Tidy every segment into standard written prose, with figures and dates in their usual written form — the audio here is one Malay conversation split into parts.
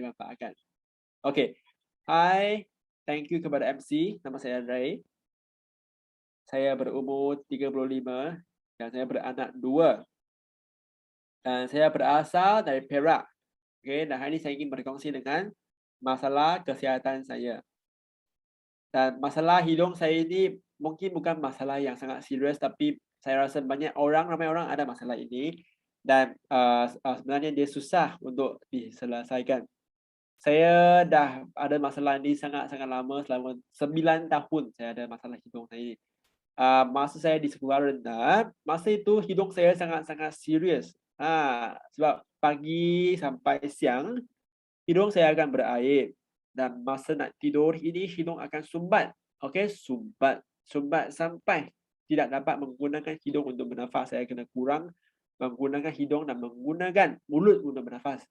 dimanfaatkan. Okey. Hai, thank you kepada MC. Nama saya Ray. Saya berumur 35 dan saya beranak 2. Dan saya berasal dari Perak. Okey, dan hari ini saya ingin berkongsi dengan masalah kesihatan saya. Dan masalah hidung saya ini mungkin bukan masalah yang sangat serius, tapi saya rasa ramai orang ada masalah ini dan sebenarnya dia susah untuk diselesaikan. Saya dah ada masalah ini sangat-sangat lama, selama 9 tahun saya ada masalah hidung saya ini. Masa saya di sekolah rendah, masa itu hidung saya sangat-sangat serius. Sebab pagi sampai siang, hidung saya akan berair. Dan masa nak tidur ini, hidung akan sumbat. Okey, sumbat sampai tidak dapat menggunakan hidung untuk bernafas. Saya kena kurang menggunakan hidung dan menggunakan mulut untuk bernafas.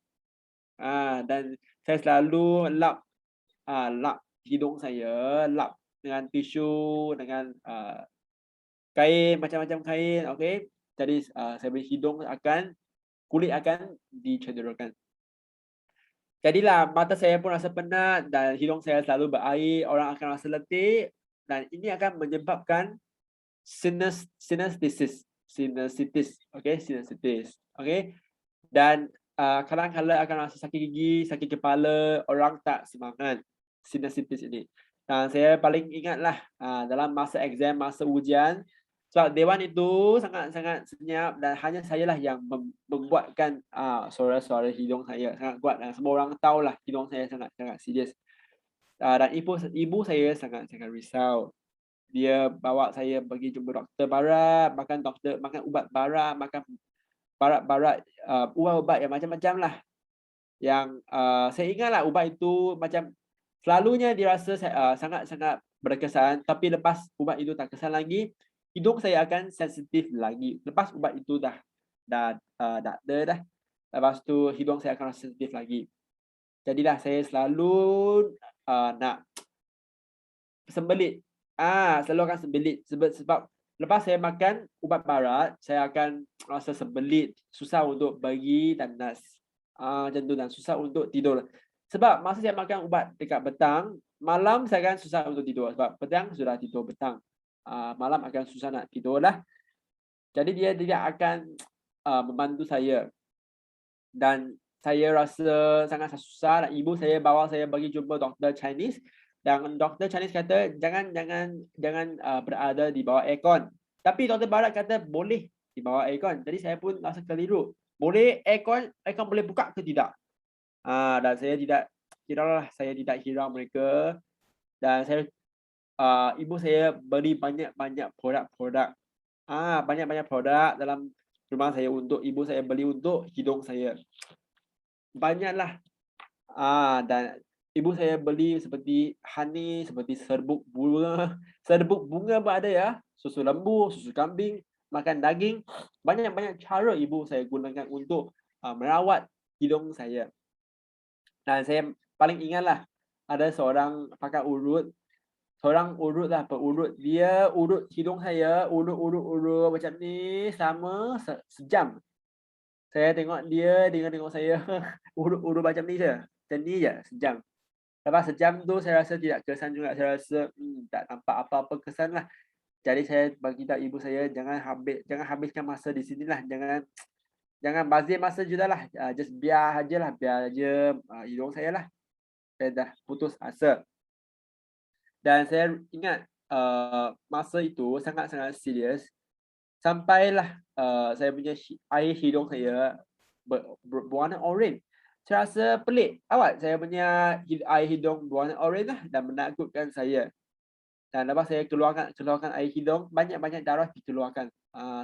Dan saya selalu lap hidung saya, lap dengan tisu, dengan kain, macam-macam kain, okey. Jadi saya punya kulit akan dicederakan. Jadilah mata saya pun rasa penat dan hidung saya selalu berair, orang akan rasa letih dan ini akan menyebabkan sinusitis, okey. Dan kadang-kadang akan rasa sakit gigi, sakit kepala, orang tak semangat, sinusitis ini. Dan saya paling ingatlah dalam masa exam, masa ujian, sebab dewan itu sangat-sangat senyap dan hanya sayalah yang membuatkan suara-suara hidung saya sangat kuat dan semua orang tahulah hidung saya sangat-sangat serius. Dan ibu saya sangat-sangat risau. Dia bawa saya pergi jumpa doktor barat, makan ubat barat, makan barat-barat, ubat-ubat yang macam-macam lah. Yang saya ingatlah ubat itu macam selalunya dirasa sangat-sangat berkesan, tapi lepas ubat itu tak kesan lagi, hidung saya akan sensitif lagi. Lepas ubat itu dah ada dah. Lepas tu hidung saya akan rasa sensitif lagi. Jadilah saya selalu nak sembelit. Selalu akan sembelit sebab lepas saya makan ubat barat, saya akan rasa sembelit, susah untuk bagi dan nas. Macam tu dan susah untuk tidur. Sebab masa saya makan ubat dekat petang, malam saya akan susah untuk tidur sebab petang sudah tidur petang. Malam akan susah nak tidur lah. Jadi dia tidak akan membantu saya. Dan saya rasa sangat susah dan ibu saya bawa saya pergi jumpa doktor Chinese. Dan doktor Chinese kata jangan berada di bawah aircon. Tapi doktor barat kata boleh di bawah aircon. Jadi saya pun rasa keliru. Boleh aircon boleh buka ke tidak? Dan saya tidak hirau mereka. Dan ibu saya beli banyak-banyak produk. Banyak-banyak produk dalam rumah saya untuk ibu saya beli untuk hidung saya. Banyaklah. Dan ibu saya beli seperti honey, seperti serbuk bunga. Serbuk bunga pun ada ya. Susu lembu, susu kambing, makan daging. Banyak-banyak cara ibu saya gunakan untuk merawat hidung saya. Dan saya paling ingatlah ada seorang pakar urut. Seorang urut lah, perurut. Dia urut hidung saya, urut macam ni selama sejam. Saya tengok dia tengok saya urut macam ni je. Macam ni je, sejam. Lepas sejam tu saya rasa tidak kesan juga. Saya rasa tak nampak apa-apa kesan lah. Jadi saya bagi tahu ibu saya jangan habiskan masa di sinilah. Jangan bazir masa jugalah. Just biar aja hidung saya lah. Saya dah putus asa. Dan saya ingat masa itu sangat-sangat serius. Sampailah saya punya air hidung saya berwarna oren. Saya rasa pelik. Awak saya punya air hidung berwarna oren lah dan menakutkan saya. Dan lepas saya keluarkan air hidung, banyak-banyak darah dikeluarkan.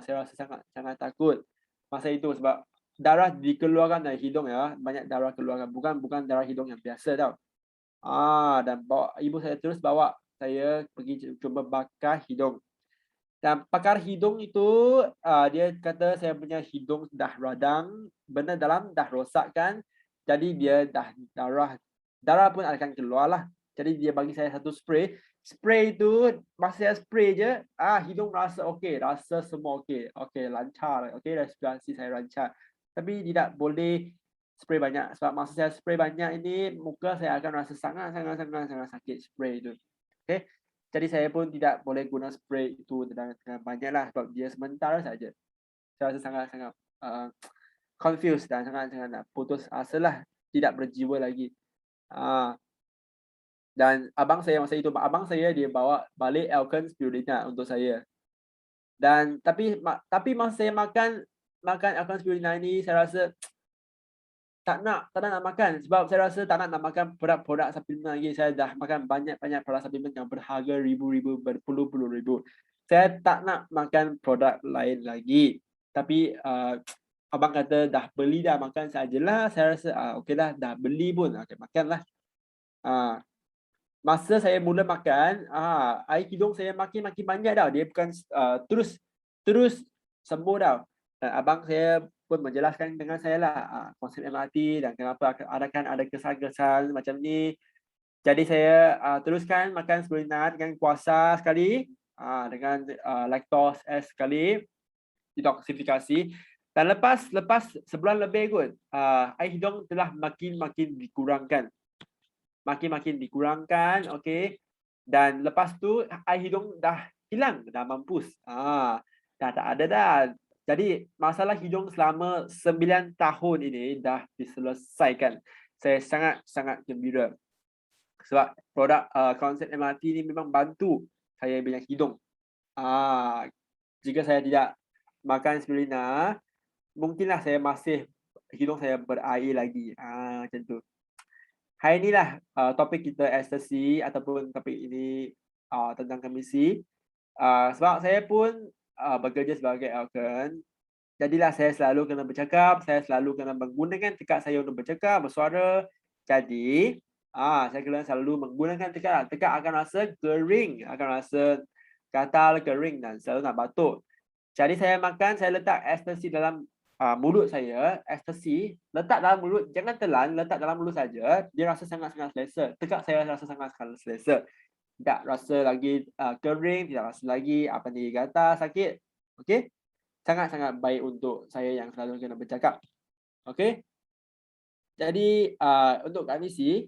Saya rasa sangat takut masa itu sebab darah dikeluarkan dari hidung ya, banyak darah keluarkan. Bukan darah hidung yang biasa tau. Dan ibu saya terus bawa saya pergi cuba bakar hidung. Dan pakar hidung itu dia kata saya punya hidung dah radang, benda dalam dah rosak kan. Jadi dia dah darah pun akan keluar lah. Jadi dia bagi saya satu spray. Spray itu masa saya spray je, hidung rasa okey, rasa semua okey. Okey, lancar. Okey, respirasi saya lancar. Tapi tidak boleh spray banyak. Sebab masa saya spray banyak ini, muka saya akan rasa sangat sakit spray itu. Okey. Jadi saya pun tidak boleh guna spray itu dengan banyaklah sebab dia sementara saja. Saya rasa sangat confused dan sangat putus asa lah, tidak berjiwa lagi. Dan abang saya dia bawa balik Alkan Spirulina untuk saya. Dan tapi masa saya makan Alkan Spirulina ini, saya rasa tak nak makan sebab saya rasa tak nak makan produk suplemen lagi. Saya dah makan banyak produk suplemen yang berharga ribu-ribu, berpuluh-puluh ribu. Saya tak nak makan produk lain lagi. Tapi abang kata dah beli dah, makan sajalah. Saya rasa okeylah, dah beli pun okey, makanlah. Masa saya mula makan, air hidung saya makin banyak dah. Dia bukan terus sembuh dah. Dan abang saya pun menjelaskan dengan saya lah konsep MRT dan kenapa ada kesan-kesan macam ni. Jadi saya teruskan makan spirulina dengan puasa sekali, dengan lactose sekali, detoksifikasi. Dan lepas sebulan lebih kot, air hidung telah makin dikurangkan. Makin dikurangkan, okey. Dan lepas tu air hidung dah hilang, dah mampus. Dah tak ada dah. Jadi masalah hidung selama 9 tahun ini dah diselesaikan. Saya sangat gembira. Sebab produk konsep MRT ni memang bantu saya punya hidung. Jika saya tidak makan spirulina, mungkinlah hidung saya berair lagi. Macam tu. Hari inilah topik kita ekstasi ataupun topik ini tentang komisi. Sebab saya pun bekerja sebagai Alkan. Jadilah saya selalu kena bercakap, saya selalu kena menggunakan tekak saya untuk bercakap, bersuara. Jadi, saya kena selalu menggunakan tekak. Tekak akan rasa kering, akan rasa gatal, kering dan selalu nak batuk. Jadi saya letak ekstasi dalam mulut saya, ekstasi, letak dalam mulut, jangan telan, letak dalam mulut saja. Dia rasa sangat selesa. Tekak saya rasa sangat selesa. Tidak rasa lagi kering, tidak rasa lagi gatal, sakit. Okey? Sangat baik untuk saya yang selalu kena bercakap. Okey? Jadi untuk Kak Misi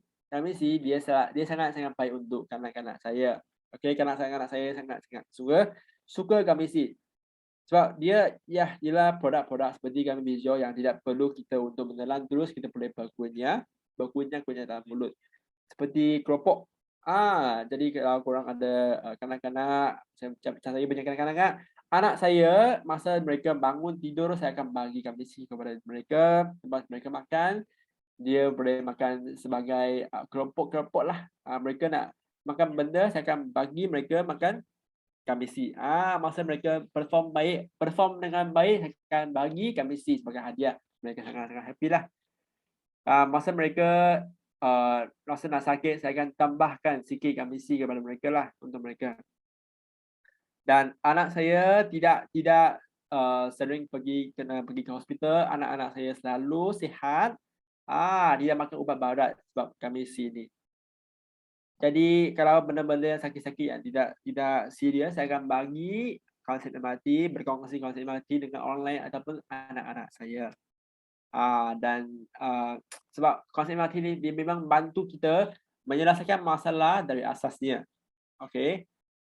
dia sangat baik untuk kanak-kanak saya. Okey, kanak-kanak saya sangat suka Kak Misi. Sebab dia ialah produk-produk seperti kami Bizio yang tidak perlu kita untuk menelan terus, kita boleh berkunyah dalam mulut. Seperti keropok. Jadi kalau korang ada kanak-kanak, saya banyak kanak-kanak, anak saya masa mereka bangun tidur, saya akan bagi kamisi kepada mereka. Lepas mereka makan, dia boleh makan sebagai keropok lah. Mereka nak makan benda, saya akan bagi mereka makan kamisi. Masa mereka perform dengan baik, saya akan bagi kamisi sebagai hadiah. Mereka sangat happy lah. Masa mereka rasa nak sakit, saya akan tambahkan sikit kamisi kepada mereka lah, untuk mereka. Dan anak saya tidak sering kena pergi ke hospital. Anak-anak saya selalu sihat. Dia makan ubat barat sebab kamisi ni. Jadi kalau benda-benda yang sakit-sakit yang tidak serius, saya akan bagi konsep MRT, berkongsi konsep MRT dengan orang lain ataupun anak-anak saya. Dan sebab konsep MRT ni dia memang bantu kita menyelesaikan masalah dari asasnya. Okey.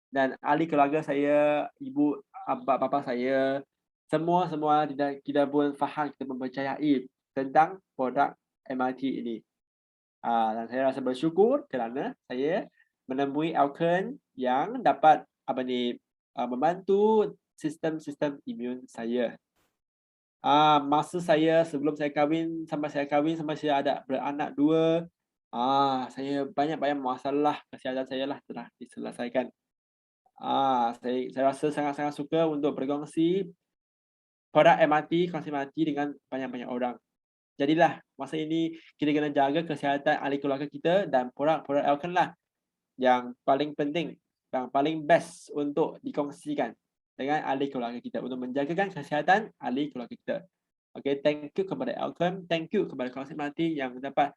Dan ahli keluarga saya, ibu, bapa saya, semua tidak pun faham, kita mempercayai tentang produk MRT ini. Dan saya rasa bersyukur kerana saya menemui Alkan yang dapat membantu sistem imun saya. Masa sebelum saya kahwin sampai saya ada beranak 2, saya banyak masalah kesihatan saya lah telah diselesaikan. Saya rasa sangat suka untuk berkongsi produk MRT, konsep MRT dengan banyak orang. Jadilah masa ini kita kena jaga kesihatan ahli keluarga kita dan produk Alkan lah yang paling penting, yang paling best untuk dikongsikan dengan ahli keluarga kita untuk menjagakan kesihatan ahli keluarga kita. Okay, thank you kepada Alkan, thank you kepada konsep MRT yang dapat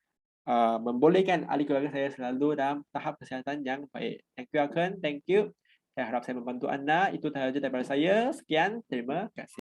membolehkan ahli keluarga saya selalu dalam tahap kesihatan yang baik. Thank you Alkan, thank you. Saya harap saya membantu anda. Itu sahaja daripada saya. Sekian, terima kasih.